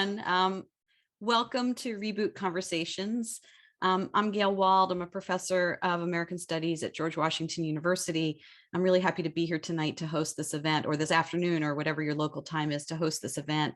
everyone. Welcome to Reboot Conversations. I'm Gail Wald. I'm a professor of American Studies at George Washington University. I'm really happy to be here tonight to host this event, or this afternoon, or whatever your local time is, to host this event.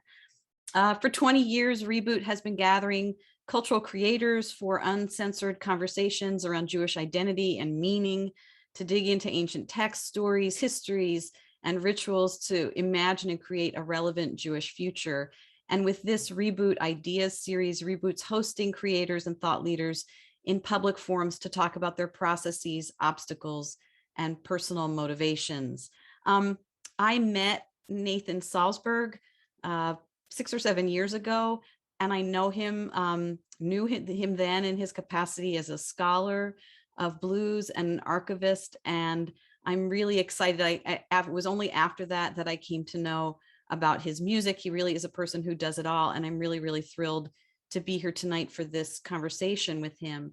For 20 years, Reboot has been gathering cultural creators for uncensored conversations around Jewish identity and meaning, to dig into ancient text stories, histories, and rituals to imagine and create a relevant Jewish future. And with this Reboot Ideas series, Reboot's hosting creators and thought leaders in public forums to talk about their processes, obstacles, and personal motivations. I met Nathan Salsburg 6 or 7 years ago, and I know him, knew him then in his capacity as a scholar of blues and an archivist, and I'm really excited. It was only after that that I came to know about his music. He really is a person who does it all, and I'm really, really thrilled to be here tonight for this conversation with him.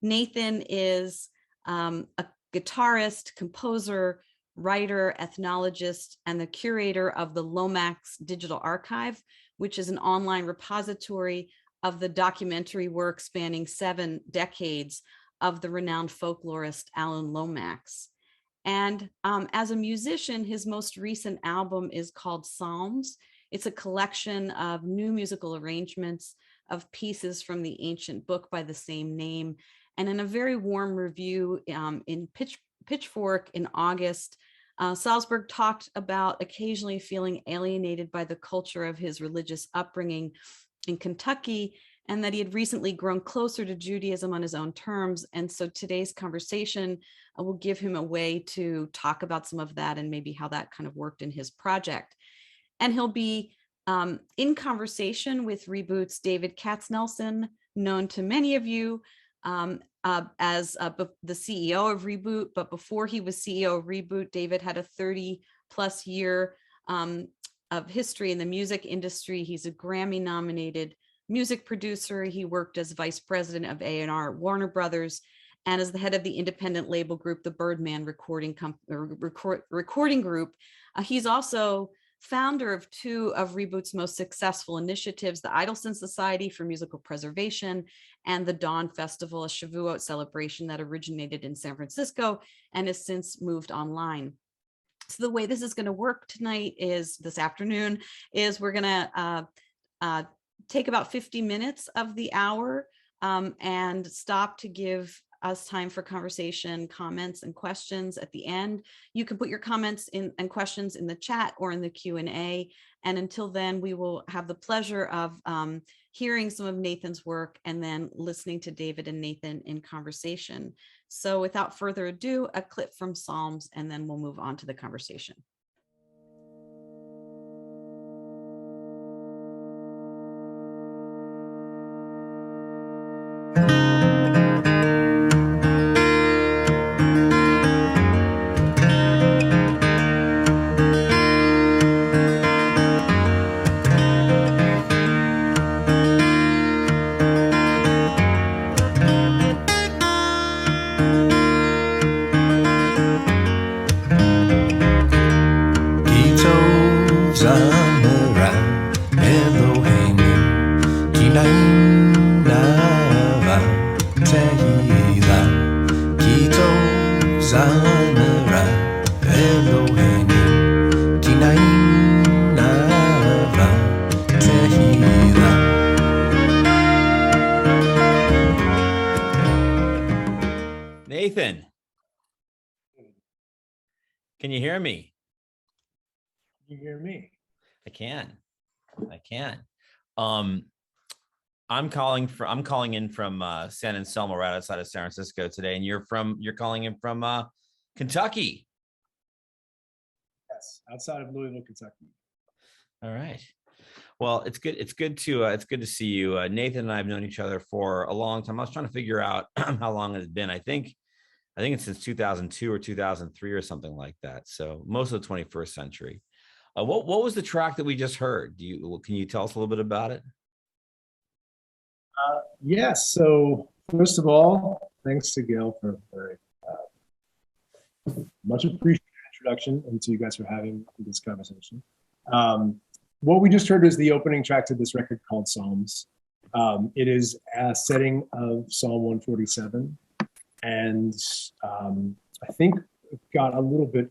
Nathan is a guitarist, composer, writer, ethnologist, and the curator of the Lomax Digital Archive, which is an online repository of the documentary work spanning 7 decades of the renowned folklorist Alan Lomax. And as a musician, his most recent album is called Psalms. It's a collection of new musical arrangements of pieces from the ancient book by the same name. And in a very warm review in Pitchfork in August, Salsburg talked about occasionally feeling alienated by the culture of his religious upbringing in Kentucky, and that he had recently grown closer to Judaism on his own terms. And so today's conversation will give him a way to talk about some of that and maybe how that kind of worked in his project. And he'll be in conversation with Reboot's David Katznelson, known to many of you as the CEO of Reboot. But before he was CEO of Reboot, David had a 30+ year of history in the music industry. He's a Grammy-nominated music producer. He worked as vice president of A&R at Warner Brothers and as the head of the independent label group, the Birdman Recording Group. He's also founder of 2 of Reboot's most successful initiatives, the Idelson Society for Musical Preservation and the Dawn Festival, a Shavuot celebration that originated in San Francisco and has since moved online. So the way this is going to work tonight is, this afternoon, is we're going to take about 50 minutes of the hour and stop to give us time for conversation, comments, and questions at the end. You can put your comments and questions in the chat or in the Q&A. And until then, we will have the pleasure of hearing some of Nathan's work and then listening to David and Nathan in conversation. So without further ado, a clip from Psalms, and then we'll move on to the conversation. Nathan, can you hear me? Can you hear me? I can. I'm calling in from San Anselmo, right outside of San Francisco today, and you're calling in from Kentucky. Yes, outside of Louisville, Kentucky. All right. Well, it's good. It's good to see you. Nathan and I have known each other for a long time. I was trying to figure out how long it has been. I think it's since 2002 or 2003 or something like that. So most of the 21st century. What was the track that we just heard? Can you tell us a little bit about it? Yes. So first of all, thanks to Gail for a very much appreciated introduction, and to you guys for having this conversation. what we just heard is the opening track to this record called Psalms. It is a setting of Psalm 147. And I think it got a little bit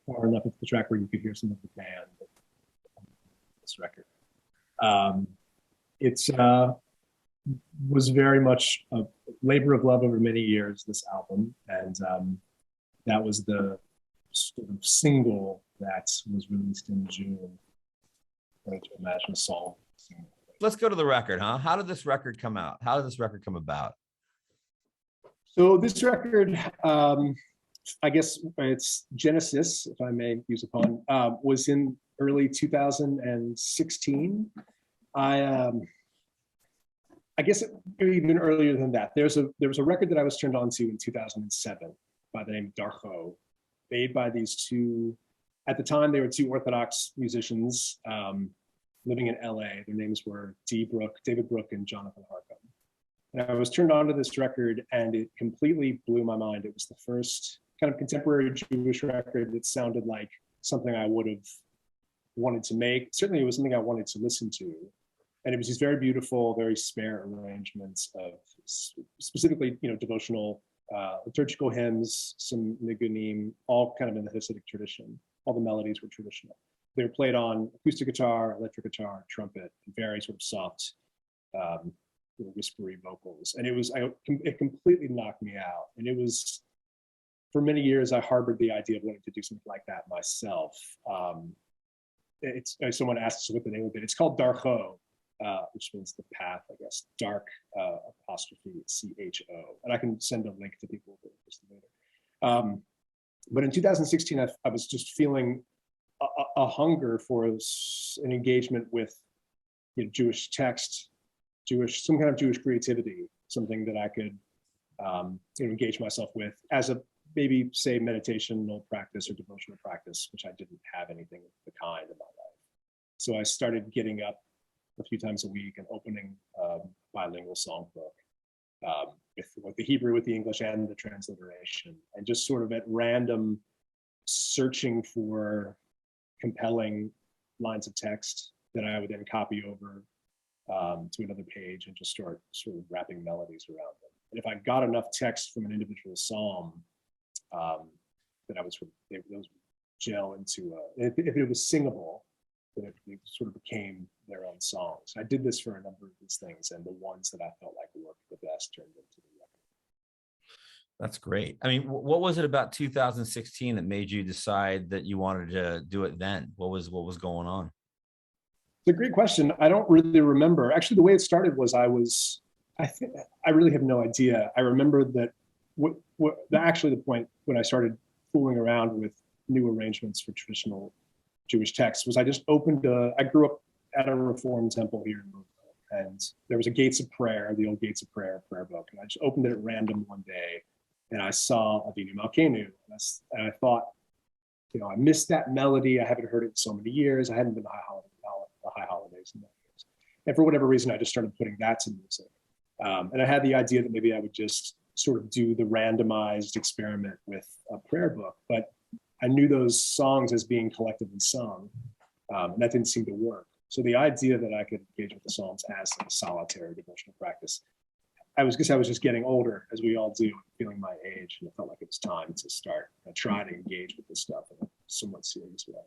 far enough into the track where you could hear some of the band on this record. It was very much a labor of love over many years, this album. And that was the sort of single that was released in June. I'm trying to imagine a song. Let's go to the record, huh? How did this record come out? How did this record come about? So this record, I guess its genesis, if I may use a pun, was in early 2016. I guess even earlier than that. There was a record that I was turned on to in 2007 by the name of Darcho, made by these two, at the time they were two Orthodox musicians living in LA. Their names were David Brooke and Jonathan Harcum. And I was turned on to this record and it completely blew my mind. It was the first kind of contemporary Jewish record that sounded like something I would have wanted to make. Certainly it was something I wanted to listen to. And it was these very beautiful, very spare arrangements of specifically, devotional, liturgical hymns, some nigunim, all kind of in the Hasidic tradition. All the melodies were traditional. They were played on acoustic guitar, electric guitar, trumpet, very sort of soft, whispery vocals. And it completely knocked me out. And it was, for many years, I harbored the idea of wanting to do something like that myself. Someone asked us what the name of it. It's called Darcho, which means the path, I guess. Dark apostrophe CHO. And I can send a link to people later. But in 2016, I was just feeling a hunger for an engagement with Jewish text, some kind of Jewish creativity, something that I could engage myself with as a maybe say meditational practice or devotional practice, which I didn't have anything of the kind in my life. So I started getting up a few times a week and opening a bilingual songbook with the Hebrew, with the English, and the transliteration, and just sort of at random searching for compelling lines of text that I would then copy over to another page and just start sort of wrapping melodies around them. And if I got enough text from an individual psalm, that I was those would gel into if it was singable, then it sort of became their own songs. I did this for a number of these things, and the ones that I felt like worked the best turned into the record. That's great. I mean, what was it about 2016 that made you decide that you wanted to do it then? What was going on? It's a great question. I don't really remember. Actually, the way it started was I really have no idea. I remember that actually the point when I started fooling around with new arrangements for traditional Jewish texts was I just opened I grew up at a Reformed temple here in Louisville, and there was a Gates of Prayer, the old Gates of Prayer book, and I just opened it at random one day, and I saw Avinu Malkeinu, and I thought, I missed that melody. I haven't heard it in so many years. I hadn't been to the high holidays in that years, and for whatever reason, I just started putting that to music, and I had the idea that maybe I would just sort of do the randomized experiment with a prayer book, but I knew those songs as being collectively sung, and that didn't seem to work. So the idea that I could engage with the Psalms as a solitary devotional practice, I was just getting older, as we all do, feeling my age, and it felt like it was time to start trying to engage with this stuff in a somewhat serious way.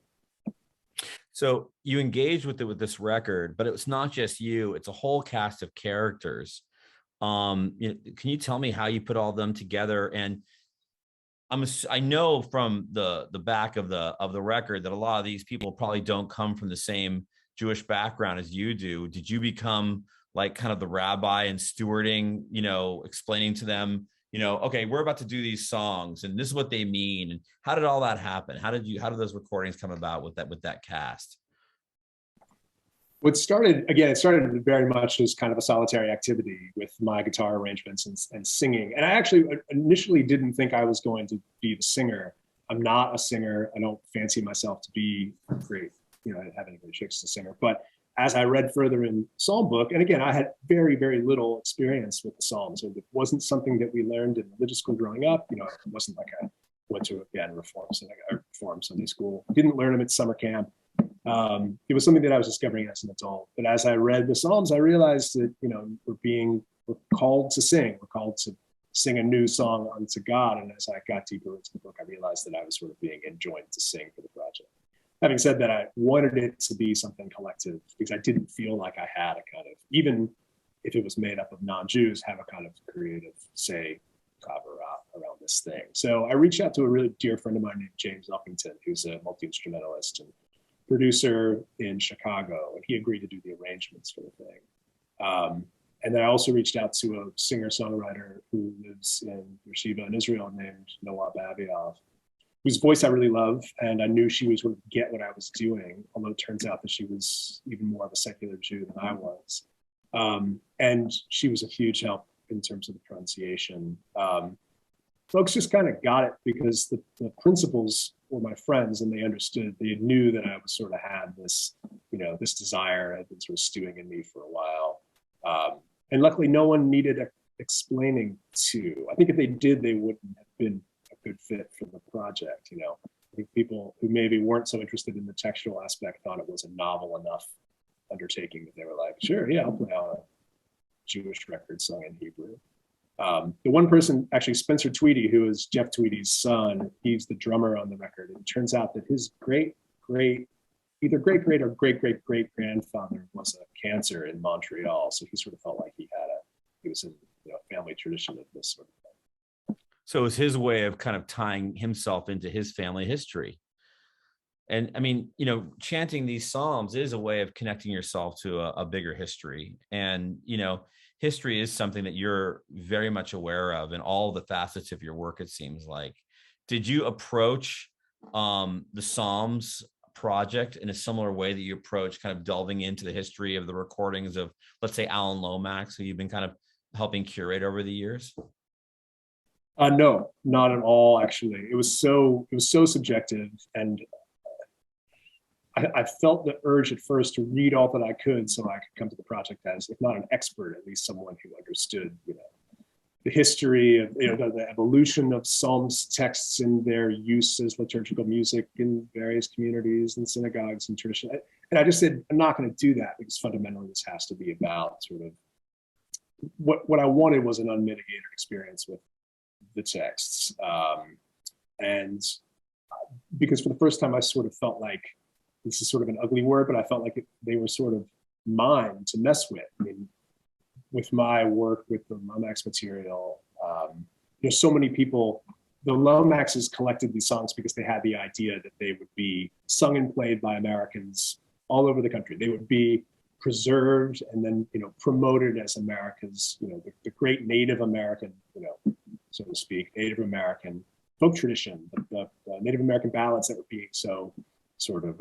So you engaged with it with this record, but it was not just you; it's a whole cast of characters. Can you tell me how you put all of them together? And I know from the back of the record that a lot of these people probably don't come from the same Jewish background as you do. Did you become like kind of the rabbi and stewarding, explaining to them, okay, we're about to do these songs and this is what they mean? And how did all that happen? How did those recordings come about with that cast? It started very much as kind of a solitary activity with my guitar arrangements and singing. And I actually initially didn't think I was going to be the singer. I'm not a singer. I don't fancy myself to be great. I didn't have anybody chicks as a singer. But as I read further in Psalm book, and again, I had very, very little experience with the Psalms. It wasn't something that we learned in religious school growing up. It wasn't like I went to, Reform Sunday school. Didn't learn them at summer camp. It was something that I was discovering as an adult. But as I read the Psalms, I realized that, we're called to sing. We're called to sing a new song unto God. And as I got deeper into the book, I realized that I was sort of being enjoined to sing for the project. Having said that, I wanted it to be something collective because I didn't feel like I had a kind of, even if it was made up of non-Jews, have a kind of creative say around this thing. So I reached out to a really dear friend of mine named James Uppington, who's a multi-instrumentalist and producer in Chicago, and he agreed to do the arrangements for the thing. And then I also reached out to a singer-songwriter who lives in Beersheba in Israel named Noah Babiov, whose voice I really love, and I knew she would sort of get what I was doing, although it turns out that she was even more of a secular Jew than I was. And she was a huge help in terms of the pronunciation. Folks just kind of got it because the principals were my friends and they understood, they knew that I was sort of had this, this desire had been sort of stewing in me for a while. And luckily no one needed explaining to. I think if they did, they wouldn't have been a good fit for the project. I think people who maybe weren't so interested in the textual aspect thought it was a novel enough undertaking that they were like, sure, yeah, I'll play on a Jewish record sung in Hebrew. The one person, actually Spencer Tweedy, who is Jeff Tweedy's son, he's the drummer on the record. And it turns out that his either great or great grandfather was a cancer in Montreal. So he sort of felt like he was in a family tradition of this sort of thing. So it was his way of kind of tying himself into his family history. And I mean, chanting these Psalms is a way of connecting yourself to a bigger history. And, history is something that you're very much aware of in all the facets of your work, it seems like. Did you approach the Psalms project in a similar way that you approach kind of delving into the history of the recordings of, let's say, Alan Lomax, who you've been kind of helping curate over the years? No, not at all, actually. It was so subjective, and I felt the urge at first to read all that I could so I could come to the project as, if not an expert, at least someone who understood, the history of, the evolution of Psalms texts and their use as liturgical music in various communities and synagogues and tradition. And I just said, I'm not going to do that because fundamentally this has to be about sort of what I wanted was an unmitigated experience with the texts. And because for the first time I sort of felt like, this is sort of an ugly word, but I felt like they were sort of mine to mess with. I mean, with my work with the Lomax material, so many people, the Lomaxes collected these songs because they had the idea that they would be sung and played by Americans all over the country. They would be preserved and then, promoted as America's, the great Native American, so to speak, Native American folk tradition, the Native American ballads that were being so sort of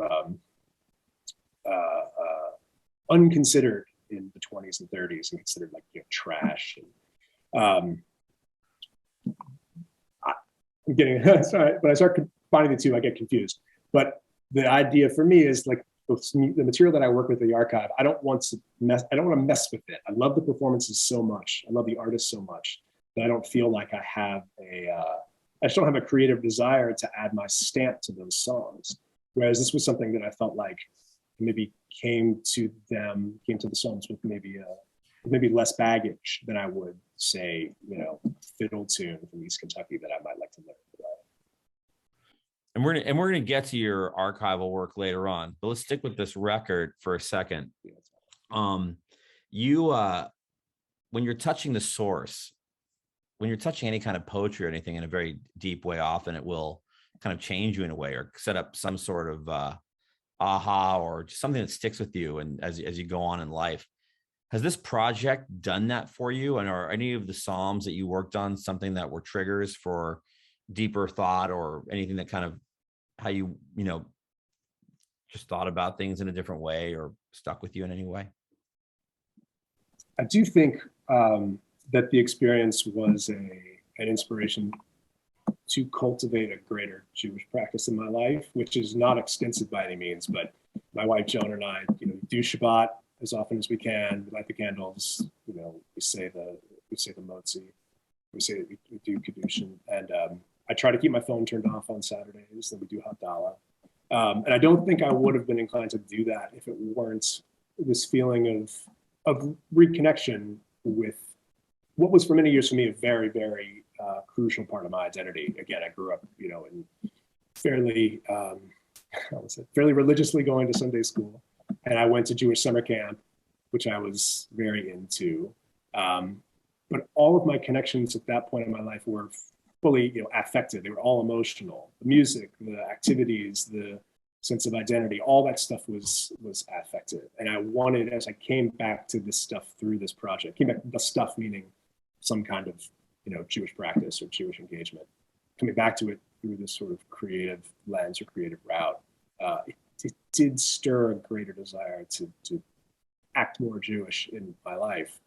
unconsidered in the 20s and 30s and considered like trash. And I'm getting sorry, but I start combining the two, I get confused. But the idea for me is like the material that I work with at the archive, I don't want to mess with it. I love the performances so much. I love the artists so much that I don't feel like I have I just don't have a creative desire to add my stamp to those songs. Whereas this was something that I felt like maybe came to the Psalms with maybe less baggage than I would say, fiddle tune from East Kentucky that I might like to learn. And we're gonna get to your archival work later on, but let's stick with this record for a second. You when you're touching the source, when you're touching any kind of poetry or anything in a very deep way, often it will kind of change you in a way or set up some sort of aha or just something that sticks with you and as you go on in life. Has this project done that for you? And are any of the Psalms that you worked on something that were triggers for deeper thought or anything that kind of how you just thought about things in a different way or stuck with you in any way? I do think that the experience was an inspiration to cultivate a greater Jewish practice in my life, which is not extensive by any means, but my wife Joan and I, do Shabbat as often as we can. We light the candles, we say the motzi, we do Kedushin, and I try to keep my phone turned off on Saturdays. Then we do Havdalah. And I don't think I would have been inclined to do that if it weren't this feeling of reconnection with what was for many years for me a very, very crucial part of my identity. Again, I grew up, in fairly, fairly religiously going to Sunday school, and I went to Jewish summer camp, which I was very into. But all of my connections at that point in my life were fully, affected. They were all emotional. The music, the activities, the sense of identity, all that stuff was affected. And I wanted, as I came back to this stuff through this project, came back to the stuff meaning some kind of, Jewish practice or Jewish engagement, coming back to it through this sort of creative lens or creative route, it did stir a greater desire to act more Jewish in my life.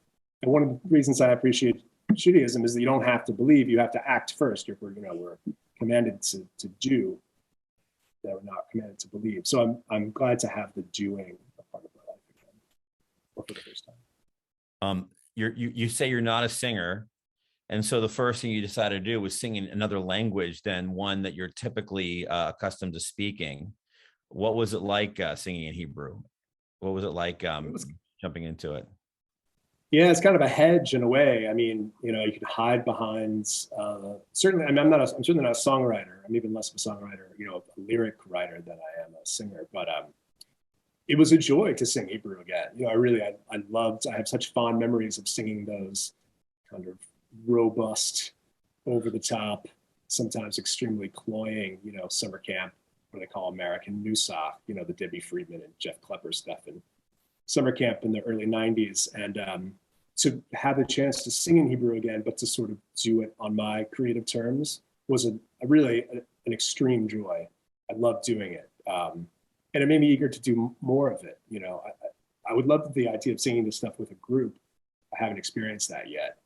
And one of the reasons I appreciate Judaism is that you don't have to believe, you have to act first. We're commanded to do, that we're not commanded to believe. So I'm glad to have the doing a part of my life again, or for the first time. You say you're not a singer, and so the first thing you decided to do was sing in another language than one that you're typically accustomed to speaking. What was it like singing in Hebrew? What was it like jumping into it? Yeah, it's kind of a hedge in a way. I mean, you can hide behind, certainly, I mean, I'm certainly not a songwriter. I'm even less of a songwriter, a lyric writer than I am a singer, but it was a joy to sing Hebrew again. I have such fond memories of singing those kind of robust, over the top, sometimes extremely cloying, summer camp, what they call American Nusach, the Debbie Friedman and Jeff Klepper stuff, and summer camp in the early 90s. And to have the chance to sing in Hebrew again, but to sort of do it on my creative terms was really an extreme joy. I loved doing it. And it made me eager to do more of it. I would love the idea of singing this stuff with a group. I haven't experienced that yet.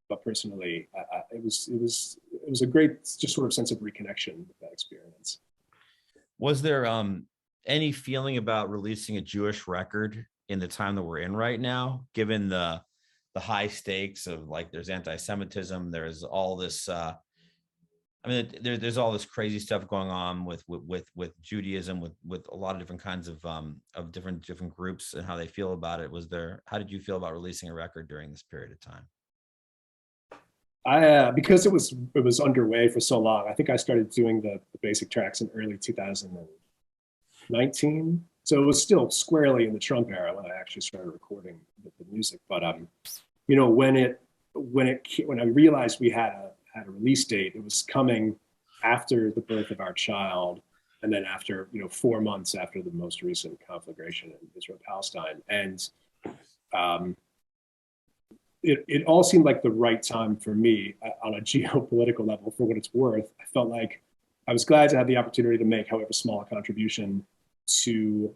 But personally, it was a great just sort of sense of reconnection with that experience. Was there any feeling about releasing a Jewish record in the time that we're in right now, given the high stakes of, like, there's anti-Semitism, there's all this there's all this crazy stuff going on with Judaism, with a lot of different kinds of different groups and how they feel about it. How did you feel about releasing a record during this period of time? Because it was underway for so long, I think I started doing the basic tracks in early 2019. So it was still squarely in the Trump era when I actually started recording the music. But when I realized we had a release date, it was coming after the birth of our child, and then after 4 months after the most recent conflagration in Israel-Palestine, and it all seemed like the right time for me on a geopolitical level. For what it's worth, I felt like I was glad to have the opportunity to make, however small, a contribution to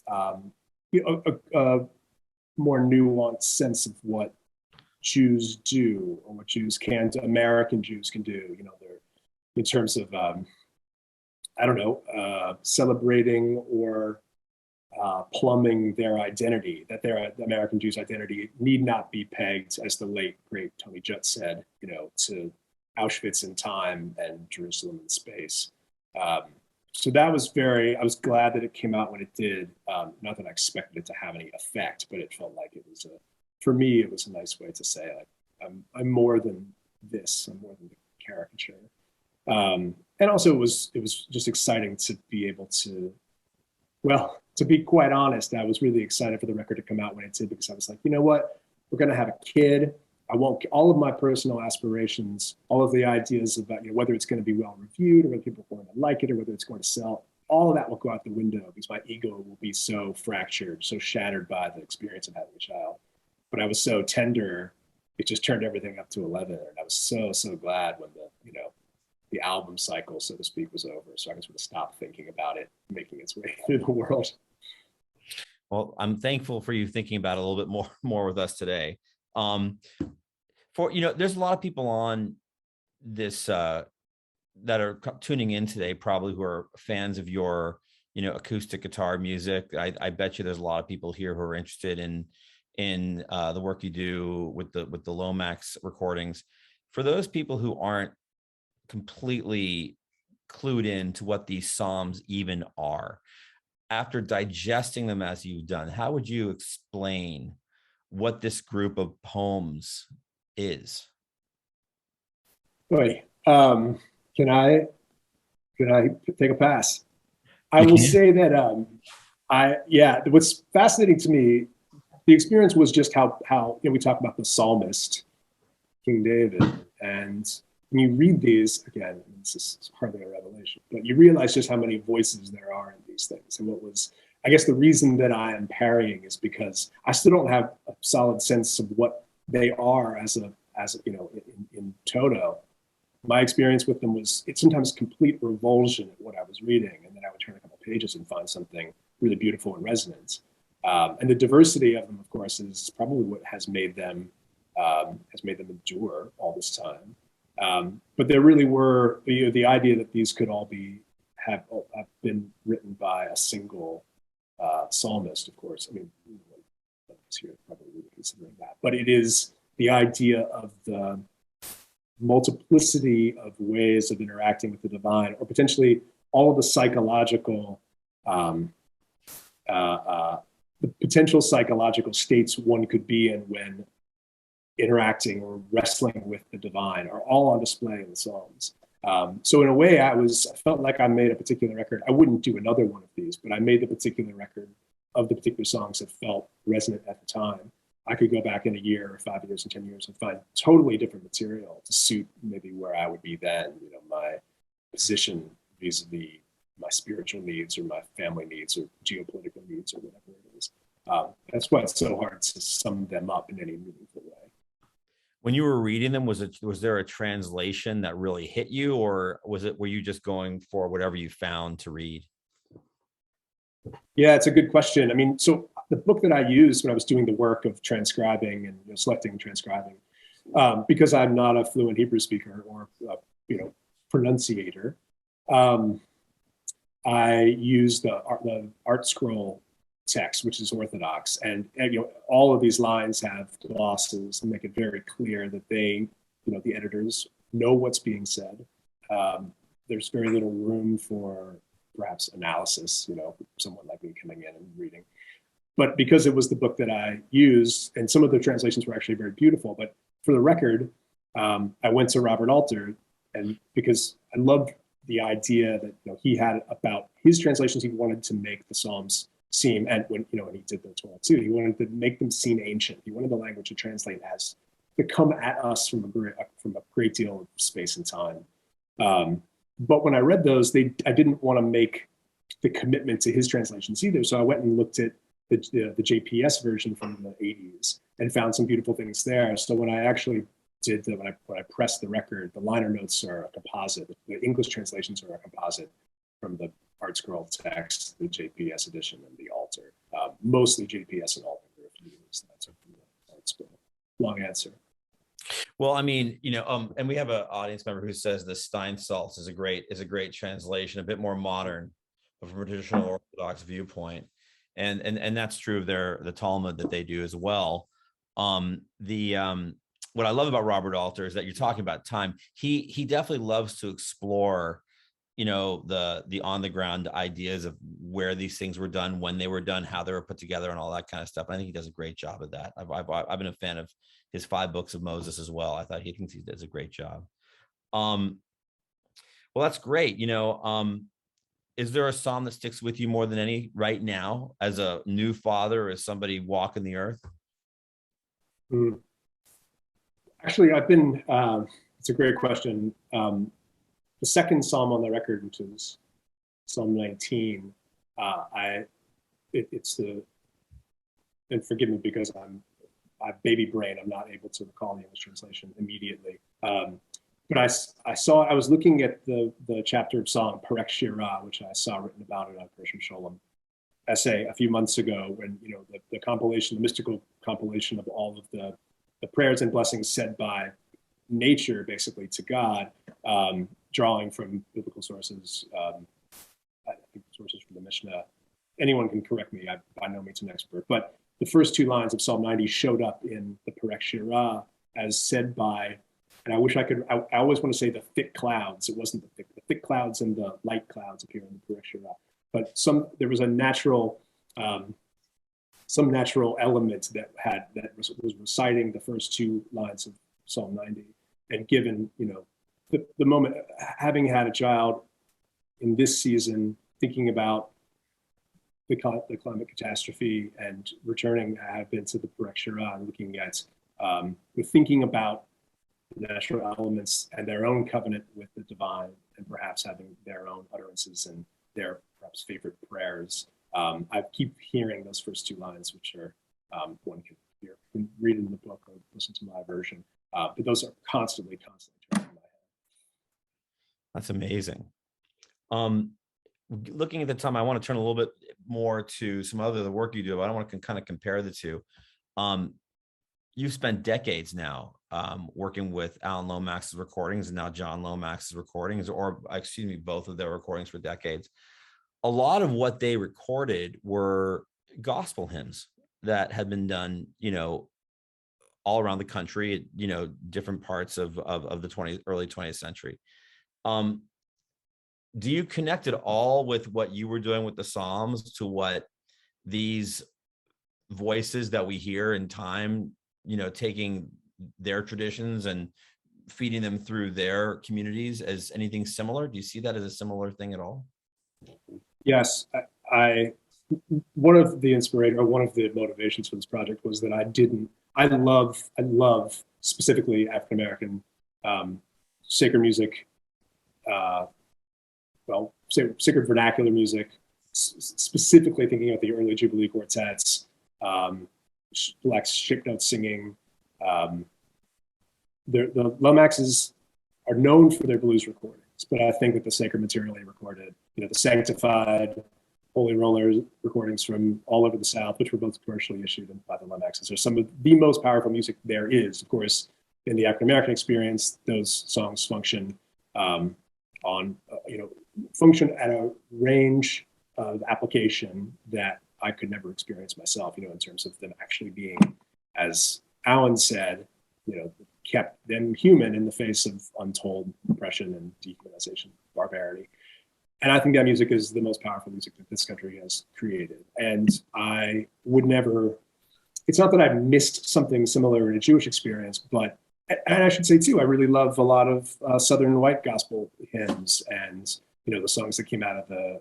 a more nuanced sense of what Jews do, or what Jews can do, American Jews can do. They're in terms of celebrating or plumbing their identity, that their American Jews' identity need not be pegged, as the late great Tony Judt said, to Auschwitz in time and Jerusalem in space. So I was glad that it came out when it did. Not that I expected it to have any effect, but it felt like for me, it was a nice way to say, like, I'm more than this, I'm more than the caricature. And also it was just exciting to be able to, to be quite honest, I was really excited for the record to come out when it did, because I was like, you know what, we're going to have a kid. I won't, all of my personal aspirations, all of the ideas about whether it's going to be well reviewed, or whether people are going to like it, or whether it's going to sell, all of that will go out the window, because my ego will be so fractured, so shattered by the experience of having a child. But I was so tender, it just turned everything up to 11. And I was so glad when the album cycle, so to speak, was over. So I can sort of stop thinking about it making its way through the world. Well, I'm thankful for you thinking about it a little bit more with us today. There's a lot of people on this that are tuning in today, probably, who are fans of your acoustic guitar music. I bet you there's a lot of people here who are interested in the work you do with the Lomax recordings. For those people who aren't completely clued in to what these Psalms even are. After digesting them as you've done, how would you explain what this group of poems is? Boy, can I take a pass? I You will can. say that what's fascinating to me, the experience was just how we talk about the psalmist, King David, and when you read these again, this is hardly a revelation, but you realize just how many voices there are in these things. And I guess the reason that I am parrying is because I still don't have a solid sense of what they are as in toto. My experience with them was it's sometimes complete revulsion at what I was reading, and then I would turn a couple pages and find something really beautiful and resonant. And the diversity of them, of course, is probably what has made them endure all this time. But there really were the idea that these could all have been written by a single psalmist. Of course, I mean, here probably considering that, but it is the idea of the multiplicity of ways of interacting with the divine, or potentially all of the psychological, the potential psychological states one could be in when interacting or wrestling with the divine, are all on display in the Psalms. So in a way, I felt like I made a particular record. I wouldn't do another one of these, but I made the particular record of the particular songs that felt resonant at the time. I could go back in a year or 5 years and 10 years and find totally different material to suit maybe where I would be then, my position vis-a-vis my spiritual needs or my family needs or geopolitical needs or whatever it is. That's why it's so hard to sum them up in any meaningful way. When you were reading them, was there a translation that really hit you, or were you just going for whatever you found to read? Yeah, it's a good question. I mean, so the book that I used when I was doing the work of transcribing and selecting and transcribing, because I'm not a fluent Hebrew speaker or pronunciator, I used the Art Scroll text, which is Orthodox, and all of these lines have glosses and make it very clear that the editors know what's being said. There's very little room for perhaps analysis, someone like me coming in and reading. But because it was the book that I used, and some of the translations were actually very beautiful, but for the record, I went to Robert Alter, and because I loved the idea that he had about his translations, he wanted to make the Psalms seem, and when he did the Torah too, he wanted to make them seem ancient. He wanted the language to translate as to come at us from a great deal of space and time. But when I read those, I didn't want to make the commitment to his translations either. So I went and looked at the JPS version from the 80s and found some beautiful things there. So when I actually when I pressed the record, the liner notes are a composite. The English translations are a composite from the Art Scroll text, the JPS edition, and the Alter. Mostly JPS and Alter. That's a Art Scroll. Long answer. Well, I mean, and we have an audience member who says the Steinsaltz is a great translation, a bit more modern, but from a traditional Orthodox viewpoint, and that's true of the Talmud that they do as well. What I love about Robert Alter is that you're talking about time. He definitely loves to explore, the on the ground ideas of where these things were done, when they were done, how they were put together, and all that kind of stuff. And I think he does a great job of that. I've been a fan of his 5 books of Moses as well. I thought he does a great job. Well, that's great. Is there a psalm that sticks with you more than any right now as a new father, or as somebody walking the earth? Actually, it's a great question. The second psalm on the record, which is Psalm 19, and forgive me because I baby brain, I'm not able to recall the English translation immediately. But I was looking at the chapter of song, Perek Shirah, which I saw written about in a Gershom Scholem essay a few months ago, when the compilation, the mystical compilation of all of the prayers and blessings said by nature, basically to God, drawing from biblical sources, I think sources from the Mishnah. Anyone can correct me. I'm by no means an expert, but the first 2 lines of Psalm 90 showed up in the Perek Shirah as said by, and I wish I could, I always want to say the thick clouds. It wasn't the thick clouds and the light clouds appear in the picture. But there was a natural, some natural element that was reciting the first two lines of Psalm 90. And given, the moment, having had a child in this season, thinking about the climate catastrophe and returning, I have been to the Perek Shirah and looking at, thinking about the natural elements and their own covenant with the divine, and perhaps having their own utterances and their perhaps favorite prayers. I keep hearing those first two lines, which are one can hear, can read in the book or listen to my version. But those are constantly turning in my head. That's amazing. Looking at the time, I want to turn a little bit more to some other the work you do. I don't want to kind of compare the two. You've spent decades now working with Alan Lomax's recordings and now John Lomax's recordings, or excuse me, both of their recordings for decades. A lot of what they recorded were gospel hymns that had been done, all around the country, different parts of the early 20th century. Do you connect it all with what you were doing with the Psalms to what these voices that we hear in time, taking their traditions and feeding them through their communities as anything similar? Do you see that as a similar thing at all? Yes, one of the motivations for this project was that I love specifically African-American sacred music, sacred vernacular music, specifically thinking about the early Jubilee quartets, black shape note singing. The Lomaxes are known for their blues recordings, but I think that the sacred material they recorded, the Sanctified, Holy Rollers recordings from all over the South, which were both commercially issued by the Lomaxes, are some of the most powerful music there is. Of course, in the African-American experience, those songs function function at a range of application that I could never experience myself, in terms of them actually being, as Alan said, kept them human in the face of untold oppression and dehumanization, barbarity. And I think that music is the most powerful music that this country has created. And I would never, it's not that I've missed something similar in a Jewish experience, but, and I should say too, I really love a lot of Southern white gospel hymns and, the songs that came out of the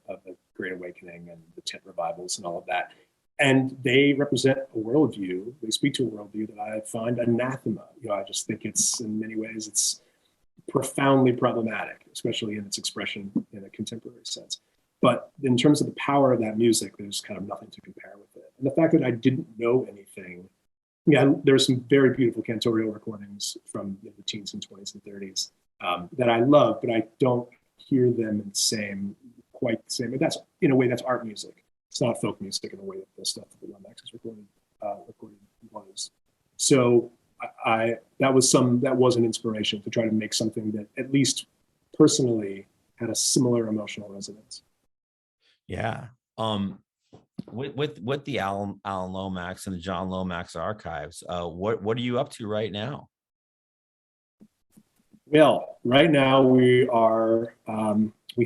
Great Awakening and the tent revivals and all of that. And they represent a worldview, they speak to a worldview that I find anathema. I just think it's, in many ways, it's profoundly problematic, especially in its expression in a contemporary sense. But in terms of the power of that music, there's kind of nothing to compare with it. And the fact that I didn't know anything, there are some very beautiful cantorial recordings from the teens and 20s and 30s that I love, but I don't hear them in quite the same. That's, in a way, that's art music. It's not folk music in the way that the stuff that the Lomax has recorded was. So that was an inspiration to try to make something that at least personally had a similar emotional resonance. Yeah. With the Alan Lomax and the John Lomax archives, what are you up to right now? Well, right now we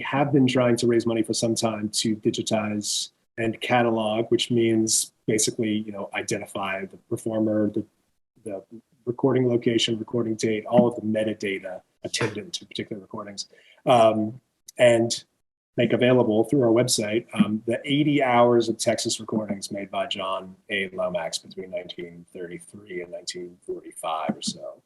have been trying to raise money for some time to digitize and catalog, which means basically, identify the performer, the recording location, recording date, all of the metadata attendant to particular recordings, and make available through our website the 80 hours of Texas recordings made by John A. Lomax between 1933 and 1945 or so.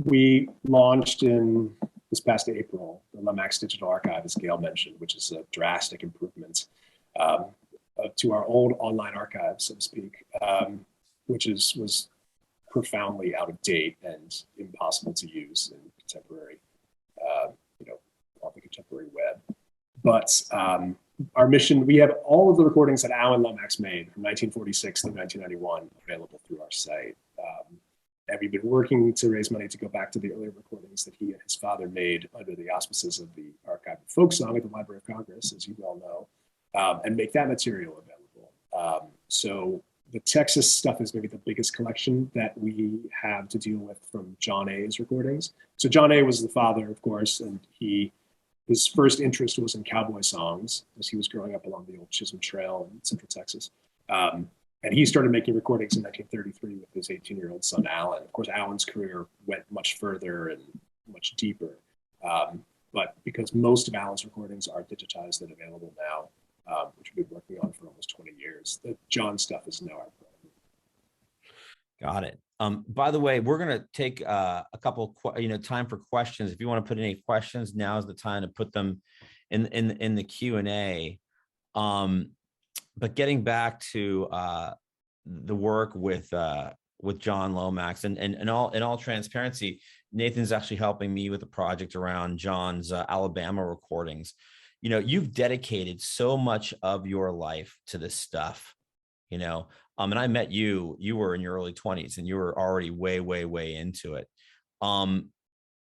We launched in this past April the Lomax Digital Archive, as Gail mentioned, which is a drastic improvement to our old online archive, so to speak, which was profoundly out of date and impossible to use in contemporary, on the contemporary web. But our mission, we have all of the recordings that Alan Lomax made from 1946 to 1991 available through our site. And we've been working to raise money to go back to the earlier recordings that he and his father made under the auspices of the Archive of Folk Song at the Library of Congress, as you well know, and make that material available. So The Texas stuff is maybe the biggest collection that we have to deal with from John A.'s recordings. So John A. was the father, of course, and his first interest was in cowboy songs as he was growing up along the old Chisholm Trail in Central Texas. And he started making recordings in 1933 with his 18-year-old son, Alan. Of course, Alan's career went much further and much deeper. But because most of Alan's recordings are digitized and available now, which we've been working on for almost 20 years, the John stuff is now our priority. Got it. By the way, we're going to take a couple, time for questions. If you want to put any questions, now is the time to put them in the Q&A. But getting back to the work with John Lomax, and in all transparency, Nathan's actually helping me with a project around John's Alabama recordings. You've dedicated so much of your life to this stuff, and I met you were in your early 20s and you were already way, way, way into it.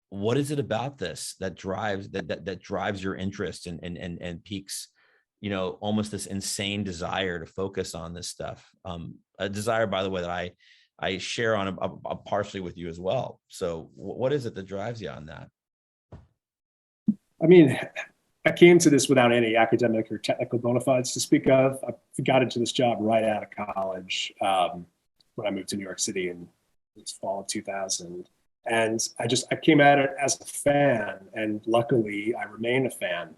What is it about this that drives your interest and piques, almost this insane desire to focus on this stuff? A desire, by the way, that I share on a partially with you as well. So what is it that drives you on that? I mean, I came to this without any academic or technical bona fides to speak of. I got into this job right out of college when I moved to New York City in the fall of 2000. And I came at it as a fan, and luckily I remain a fan.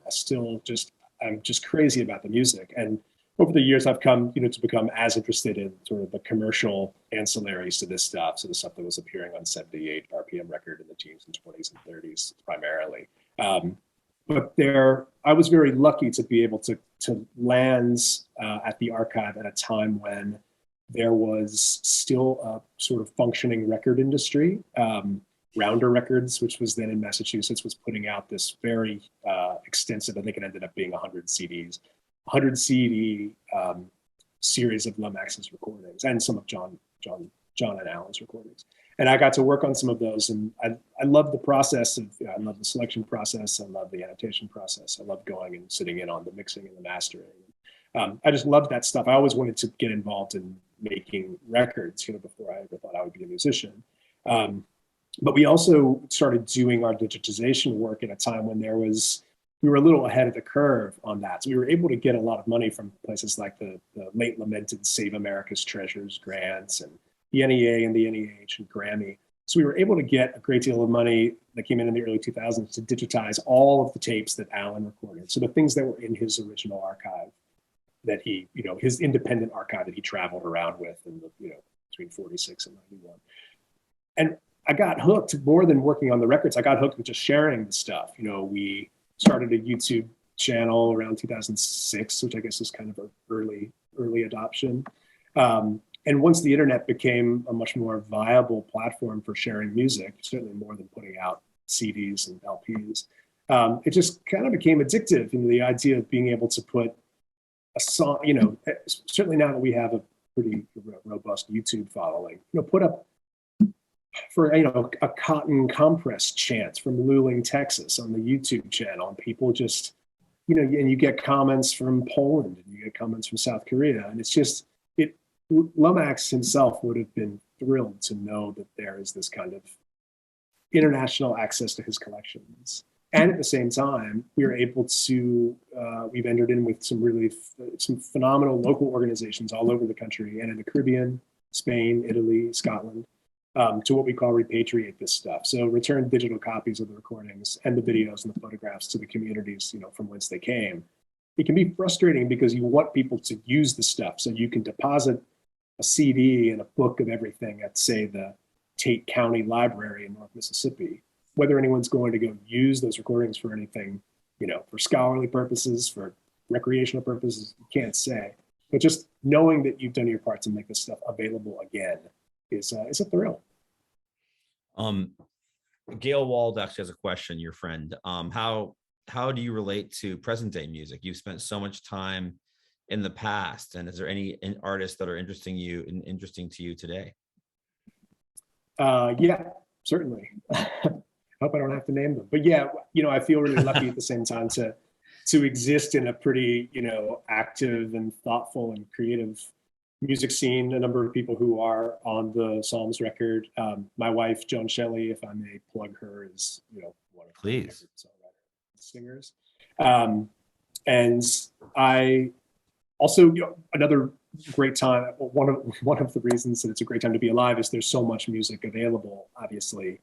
I'm just crazy about the music. And over the years, I've come, to become as interested in sort of the commercial ancillaries to this stuff. So the stuff that was appearing on 78 RPM record in the teens and 20s and 30s primarily. But I was very lucky to be able to land at the archive at a time when there was still a sort of functioning record industry. Rounder Records, which was then in Massachusetts, was putting out this very extensive, I think it ended up being 100 CDs, 100 CD series of Lomax's recordings and some of John and Alan's recordings. And I got to work on some of those, and I love the process of, I love the selection process, I love the annotation process, I love going and sitting in on the mixing and the mastering. I just loved that stuff. I always wanted to get involved in making records, before I ever thought I would be a musician. But we also started doing our digitization work at a time when we were a little ahead of the curve on that. So we were able to get a lot of money from places like the late lamented Save America's Treasures grants and the NEA and the NEH and Grammy. So we were able to get a great deal of money that came in the early 2000s to digitize all of the tapes that Alan recorded. So the things that were in his original archive that he, his independent archive that he traveled around with in between 46 and 91. And I got hooked more than working on the records. I got hooked with just sharing the stuff. We started a YouTube channel around 2006, which I guess is kind of an early adoption. And once the internet became a much more viable platform for sharing music, certainly more than putting out CDs and LPs, it just kind of became addictive. The idea of being able to put a song, certainly now that we have a pretty robust YouTube following, put up for a cotton compress chant from Luling, Texas on the YouTube channel, and people just, and you get comments from Poland and you get comments from South Korea, and it's just, Lomax himself would have been thrilled to know that there is this kind of international access to his collections. And at the same time, we are able to, we've entered in with some phenomenal local organizations all over the country and in the Caribbean, Spain, Italy, Scotland, to what we call repatriate this stuff. So return digital copies of the recordings and the videos and the photographs to the communities, from whence they came. It can be frustrating because you want people to use the stuff. So you can deposit a CD and a book of everything at, say, the Tate County Library in North Mississippi. Whether anyone's going to go use those recordings for anything, for scholarly purposes, for recreational purposes, you can't say. But just knowing that you've done your part to make this stuff available again is a thrill. Gail Wald actually has a question, your friend. How do you relate to present day music? You've spent so much time in the past, and is there any artists that are interesting to you today? Yeah, certainly. I hope I don't have to name them, but yeah, I feel really lucky at the same time to exist in a pretty, active and thoughtful and creative music scene, a number of people who are on the Psalms record. My wife, Joan Shelley, if I may plug her, is one of my favorite songwriter singers. And I also, another great time. One of the reasons that it's a great time to be alive is there's so much music available, obviously,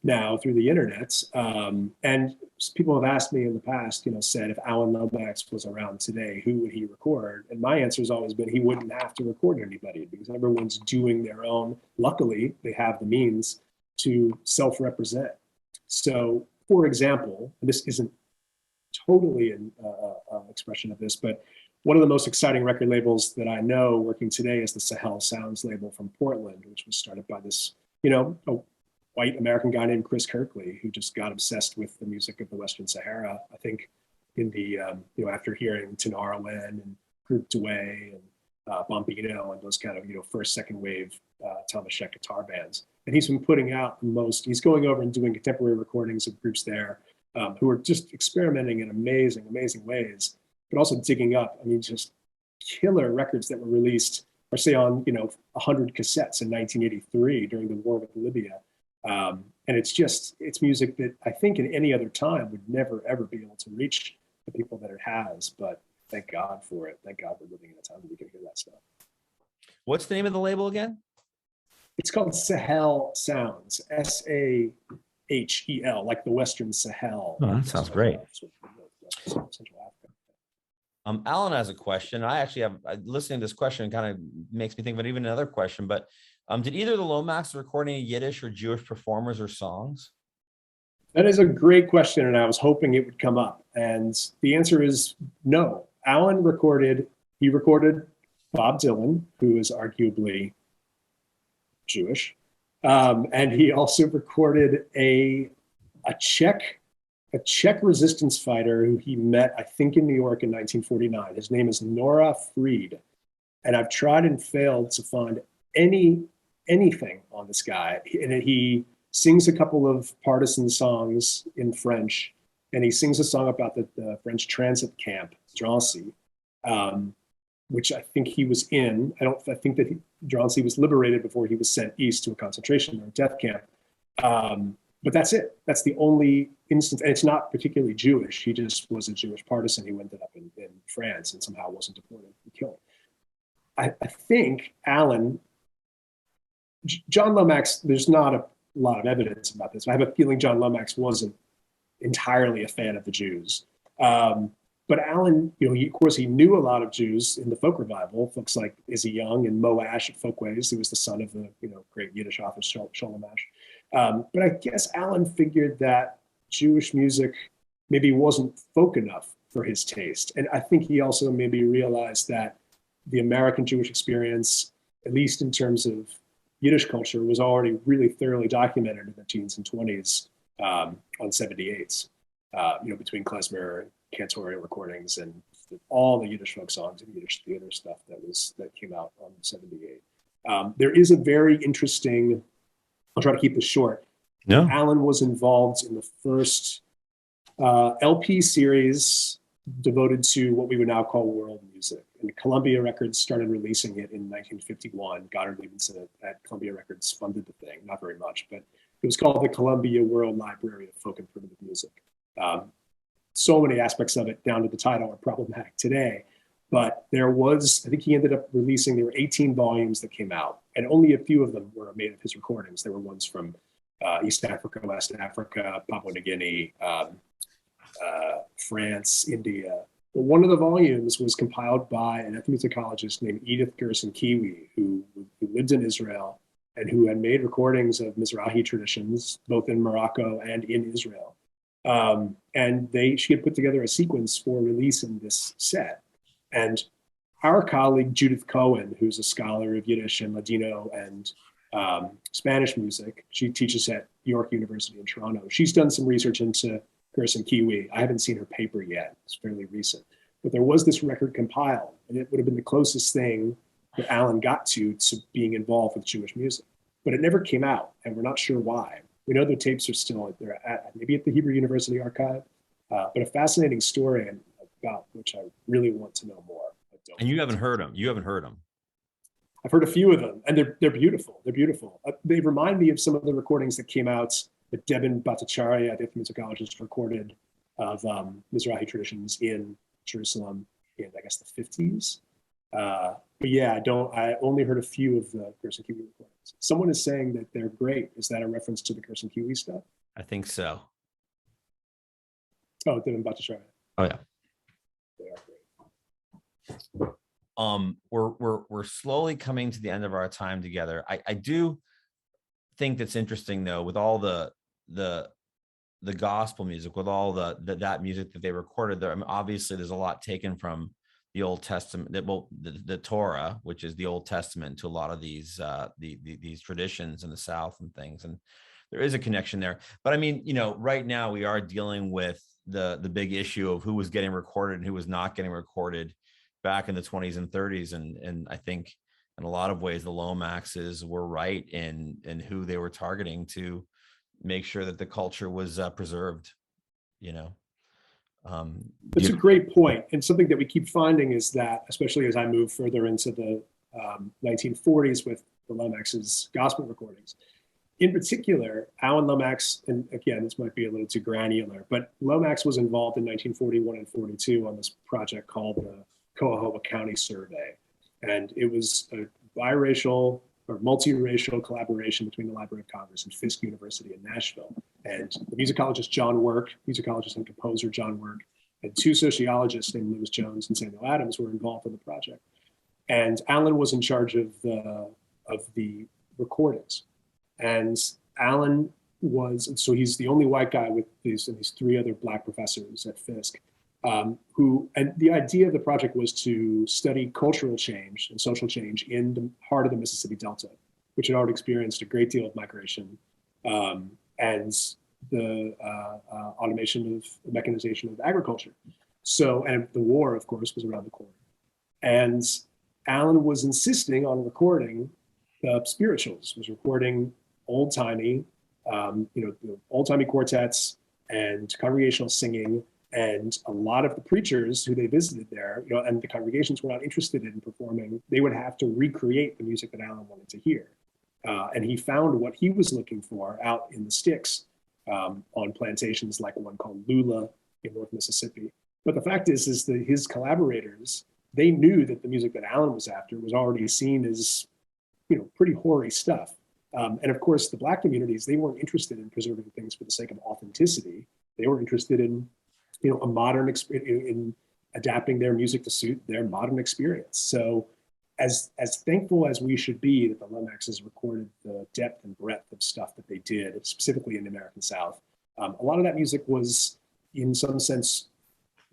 now through the internet. And people have asked me in the past, said if Alan Lomax was around today, who would he record? And my answer has always been he wouldn't have to record anybody because everyone's doing their own. Luckily, they have the means to self-represent. So, for example, and this isn't totally an expression of this, but one of the most exciting record labels that I know working today is the Sahel Sounds label from Portland, which was started by this, a white American guy named Chris Kirkley, who just got obsessed with the music of the Western Sahara. I think in the, after hearing Tanara Wen and Group Douay and Bombino and those kind of, first, second wave Thomas Sheck guitar bands. And he's been putting out he's going over and doing contemporary recordings of groups there who are just experimenting in amazing, amazing ways, but also digging up, just killer records that were released, or say on, 100 cassettes in 1983 during the war with Libya. And it's music that I think in any other time would never, ever be able to reach the people that it has, but thank God for it. Thank God we're living in a time that we can hear that stuff. What's the name of the label again? It's called Sahel Sounds, Sahel, like the Western Sahel. Oh, that sounds great. Central Africa. Alan has a question. I actually have, listening to this question kind of makes me think of even another question, but did either of the Lomax record any Yiddish or Jewish performers or songs? That is a great question, and I was hoping it would come up. And the answer is no. Alan recorded Bob Dylan, who is arguably Jewish. And he also recorded a Czech resistance fighter who he met, I think, in New York in 1949. His name is Nora Fried. And I've tried and failed to find anything on this guy. And he sings a couple of partisan songs in French, and he sings a song about the French transit camp, Drancy, which I think he was in. I think that Drancy was liberated before he was sent east to a concentration or death camp. But that's it. That's the only instance, and it's not particularly Jewish. He just was a Jewish partisan who ended up in France and somehow wasn't deported and killed. I think John Lomax, there's not a lot of evidence about this. I have a feeling John Lomax wasn't entirely a fan of the Jews. But Alan, of course, he knew a lot of Jews in the folk revival, folks like Izzy Young and Mo Ash at Folkways. He was the son of the great Yiddish author Sholem Ash. But I guess Alan figured that Jewish music maybe wasn't folk enough for his taste. And I think he also maybe realized that the American Jewish experience, at least in terms of Yiddish culture, was already really thoroughly documented in the teens and 20s on 78s, between klezmer and cantorial recordings and all the Yiddish folk songs and Yiddish theater stuff that came out on 78. There is a very interesting, I'll try to keep this short. No. Alan was involved in the first LP series devoted to what we would now call world music. And Columbia Records started releasing it in 1951. Goddard Liebenson at Columbia Records funded the thing, not very much, but it was called the Columbia World Library of Folk and Primitive Music. So many aspects of it down to the title are problematic today, but there think he ended up releasing, there were 18 volumes that came out, and only a few of them were made of his recordings. There were ones from East Africa, West Africa, Papua New Guinea, France, India. But one of the volumes was compiled by an ethnomusicologist named Edith Gerson-Kiwi, who lived in Israel and who had made recordings of Mizrahi traditions, both in Morocco and in Israel. And she had put together a sequence for release in this set. And our colleague, Judith Cohen, who's a scholar of Yiddish and Ladino and Spanish music, she teaches at York University in Toronto. She's done some research into Gerson-Kiwi. I haven't seen her paper yet. It's fairly recent. But there was this record compiled, and it would have been the closest thing that Alan got to being involved with Jewish music. But it never came out, and we're not sure why. We know the tapes are still maybe at the Hebrew University Archive, but a fascinating story about which I really want to know more. And you haven't heard them. You haven't heard them. I've heard a few of them, and they're beautiful. They're beautiful. They remind me of some of the recordings that came out that Devin Bhattacharya, the musicologist, recorded of Mizrahi traditions in Jerusalem in, I guess, the 50s. But yeah, I only heard a few of the Gerson Kiwi recordings. Someone is saying that they're great. Is that a reference to the Gerson Kiwi stuff? I think so. Oh, Devin Bhattacharya. Oh yeah. They are great. We're slowly coming to the end of our time together. I do think that's interesting though, with all the gospel music, with all that music that they recorded there. I mean, obviously there's a lot taken from the Old Testament, the Torah, which is the Old Testament, to a lot of these traditions in the South and things, and there is a connection there. But I mean, you know, right now we are dealing with the big issue of who was getting recorded and who was not getting recorded back in the 20s and 30s, and I think in a lot of ways the Lomaxes were right in who they were targeting to make sure that the culture was preserved, you know. That's a great point. And something that we keep finding is that, especially as I move further into the 1940s with the Lomax's gospel recordings, in particular, Alan Lomax, and again, this might be a little too granular, but Lomax was involved in 1941 and 42 on this project called the Coahuila County Survey. And it was a biracial or multiracial collaboration between the Library of Congress and Fisk University in Nashville. And the musicologist John Work, musicologist and composer John Work, and two sociologists named Lewis Jones and Samuel Adams were involved in the project. And Alan was in charge of the recordings. And Alan so he's the only white guy with these three other black professors at Fisk, and the idea of the project was to study cultural change and social change in the heart of the Mississippi Delta, which had already experienced a great deal of migration, and the automation of mechanization of agriculture. So, and the war, of course, was around the corner. And Alan was insisting on recording the spirituals, was recording old-timey, old-timey quartets and congregational singing. And a lot of the preachers who they visited there, and the congregations were not interested in performing. They would have to recreate the music that Alan wanted to hear. And he found what he was looking for out in the sticks on plantations like one called Lula in North Mississippi. But the fact is that his collaborators, they knew that the music that Alan was after was already seen as, pretty hoary stuff. And of course, the Black communities, they weren't interested in preserving things for the sake of authenticity. They were interested in a modern in adapting their music to suit their modern experience. So as thankful as we should be that the Lomaxes recorded the depth and breadth of stuff that they did, specifically in the American South, a lot of that music was, in some sense,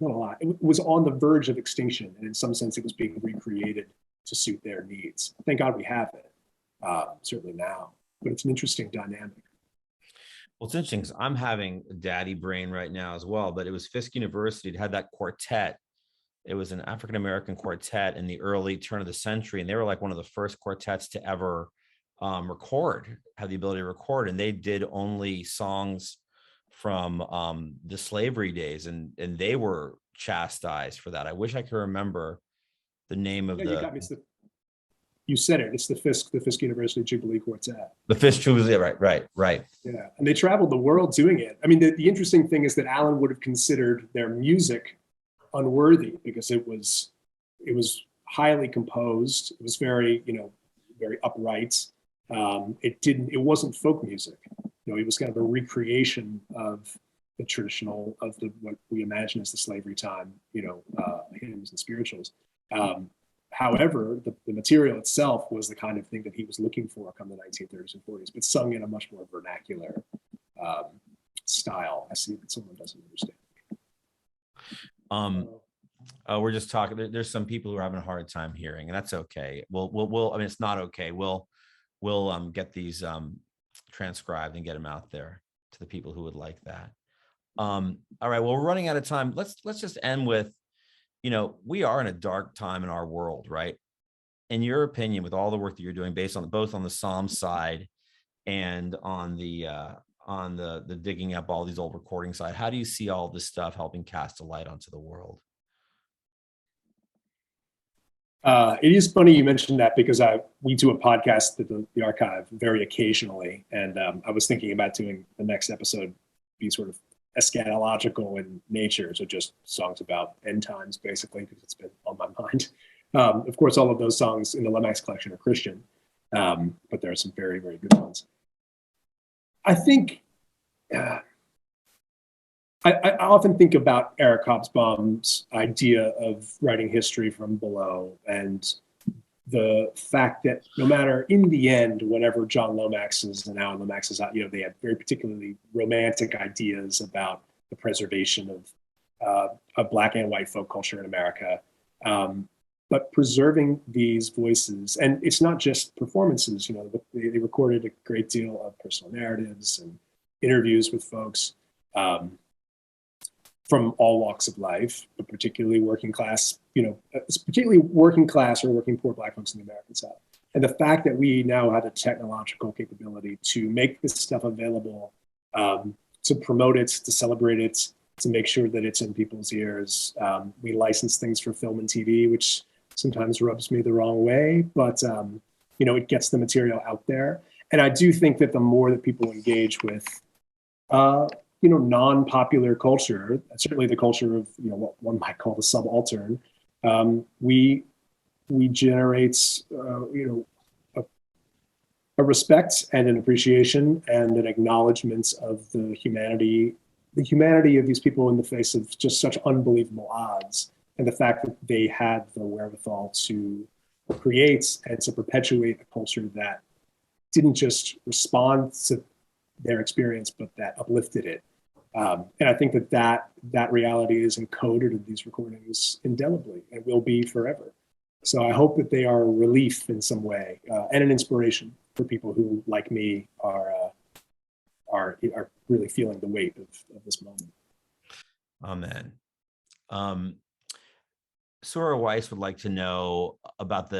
not a lot, it was on the verge of extinction. And in some sense, it was being recreated to suit their needs. Thank God we have it, certainly now, but it's an interesting dynamic. Well, it's interesting because I'm having a daddy brain right now as well, but it was Fisk University. It had that quartet. It was an African-American quartet in the early turn of the century. And they were like one of the first quartets to ever have the ability to record. And they did only songs from the slavery days. And they were chastised for that. I wish I could remember the name of You got me. You said it. It's the Fisk University Jubilee Quartet. The Fisk Jubilee, right. Yeah, and they traveled the world doing it. I mean, the interesting thing is that Alan would have considered their music unworthy because it was highly composed. It was very, very upright. It wasn't folk music. It was kind of a recreation of the traditional, what we imagine as the slavery time, hymns and spirituals. However, the material itself was the kind of thing that he was looking for come the 1930s and 40s, but sung in a much more vernacular style. I see that someone doesn't understand. We're just talking. There's some people who are having a hard time hearing, and that's okay. We'll. I mean, it's not okay. We'll get these transcribed and get them out there to the people who would like that. All right. Well, we're running out of time. Let's just end with, we are in a dark time in our world, right? In your opinion, with all the work that you're doing, based on both on the Psalm side and on the digging up all these old recording side, how do you see all this stuff helping cast a light onto the world? It is funny you mentioned that because we do a podcast at the archive very occasionally, and I was thinking about doing the next episode be sort of eschatological in nature, so just songs about end times basically, because it's been on my mind. Of course, all of those songs in the Lomax collection are Christian, but there are some very, very good ones. I think I often think about Eric Hobsbawm's idea of writing history from below, and the fact that no matter in the end, whatever John Lomax's and Alan Lomax's, they have very particularly romantic ideas about the preservation of Black and white folk culture in America. But preserving these voices, and it's not just performances, they recorded a great deal of personal narratives and interviews with folks from all walks of life, but particularly working class, particularly working class or working poor Black folks in the American South. And the fact that we now have the technological capability to make this stuff available, to promote it, to celebrate it, to make sure that it's in people's ears. We license things for film and TV, which sometimes rubs me the wrong way, but it gets the material out there. And I do think that the more that people engage with non-popular culture, certainly the culture of what one might call the subaltern, we generate a respect and an appreciation and an acknowledgement of the humanity of these people in the face of just such unbelievable odds, and the fact that they had the wherewithal to create and to perpetuate a culture that didn't just respond to their experience, but that uplifted it. And I think that reality is encoded in these recordings indelibly and will be forever. So I hope that they are a relief in some way and an inspiration for people who, like me, are really feeling the weight of this moment. Amen. Sora Weiss would like to know about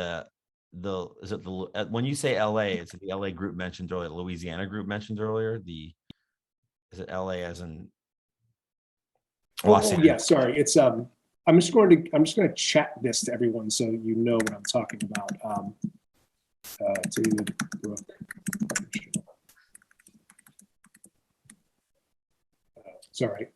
when you say LA, is it the LA group mentioned earlier, the Louisiana group mentioned earlier? Is it LA as in Los Angeles? Yeah, sorry. It's I'm just going to chat this to everyone so you know what I'm talking about. David Brooke. Sorry.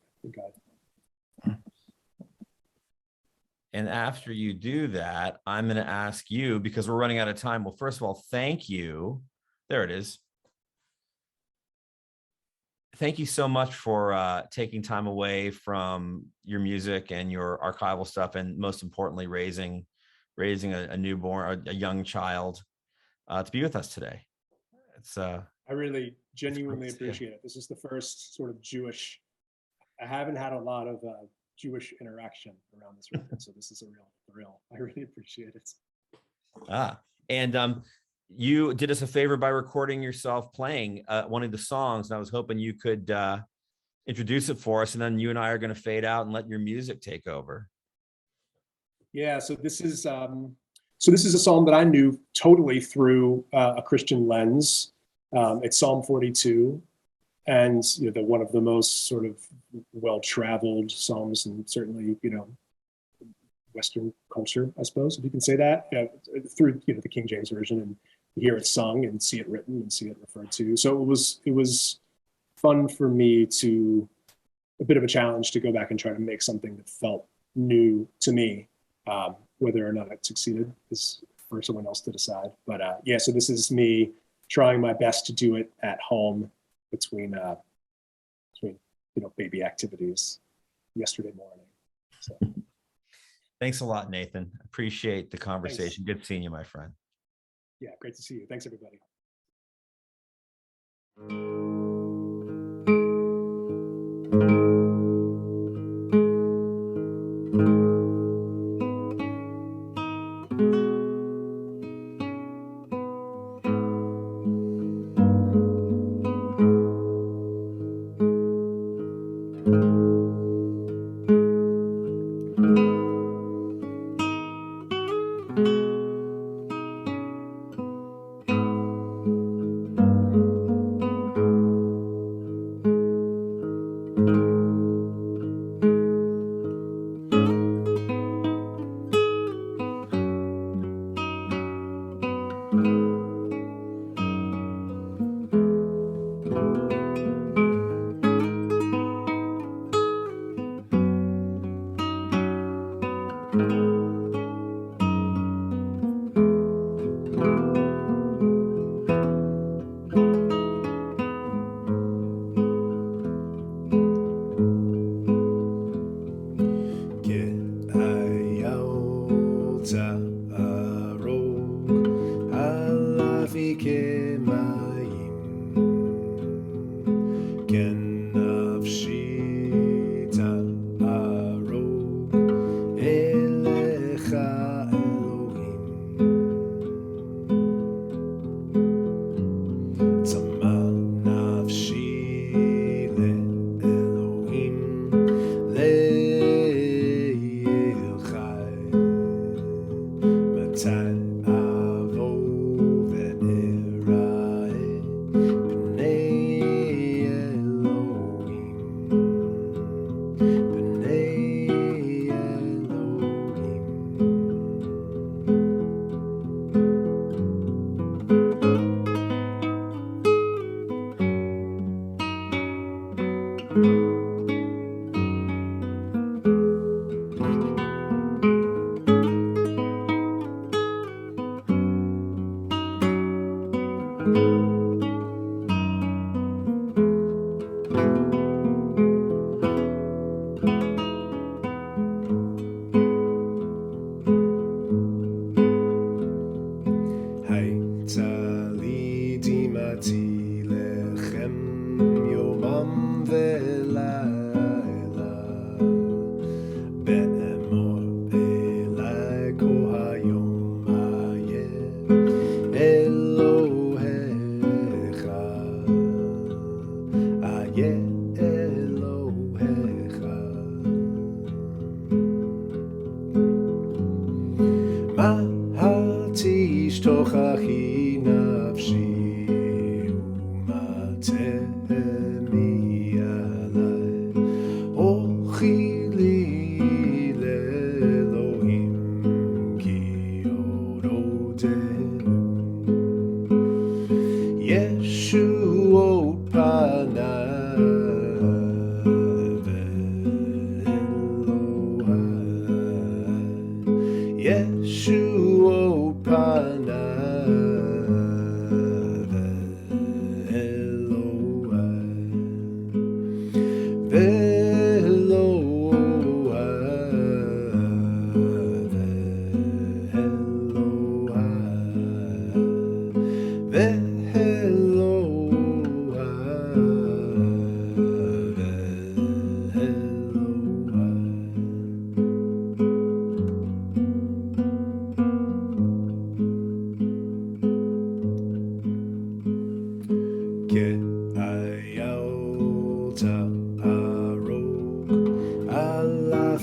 And after you do that, I'm going to ask you, because we're running out of time. Well, first of all, thank you. There it is. Thank you so much for taking time away from your music and your archival stuff, and most importantly, raising a newborn, a young child, to be with us today. It's I really genuinely appreciate it. This is the first sort of Jewish. I haven't had a lot of Jewish interaction around this record, so this is a real thrill. I really appreciate it. And you did us a favor by recording yourself playing one of the songs, and I was hoping you could introduce it for us, and then you and I are going to fade out and let your music take over. Yeah, so this is a psalm that I knew totally through a Christian lens. It's Psalm 42, and one of the most sort of well-traveled psalms, and certainly Western culture, I suppose, if you can say that, through the King James version, and hear it sung and see it written and see it referred to. So it was fun for me a bit of a challenge to go back and try to make something that felt new to me. Whether or not it succeeded is for someone else to decide. But so this is me trying my best to do it at home between baby activities yesterday morning. So. Thanks a lot, Nathan. Appreciate the conversation. Thanks. Good seeing you, my friend. Yeah, great to see you. Thanks, everybody.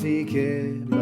Alafike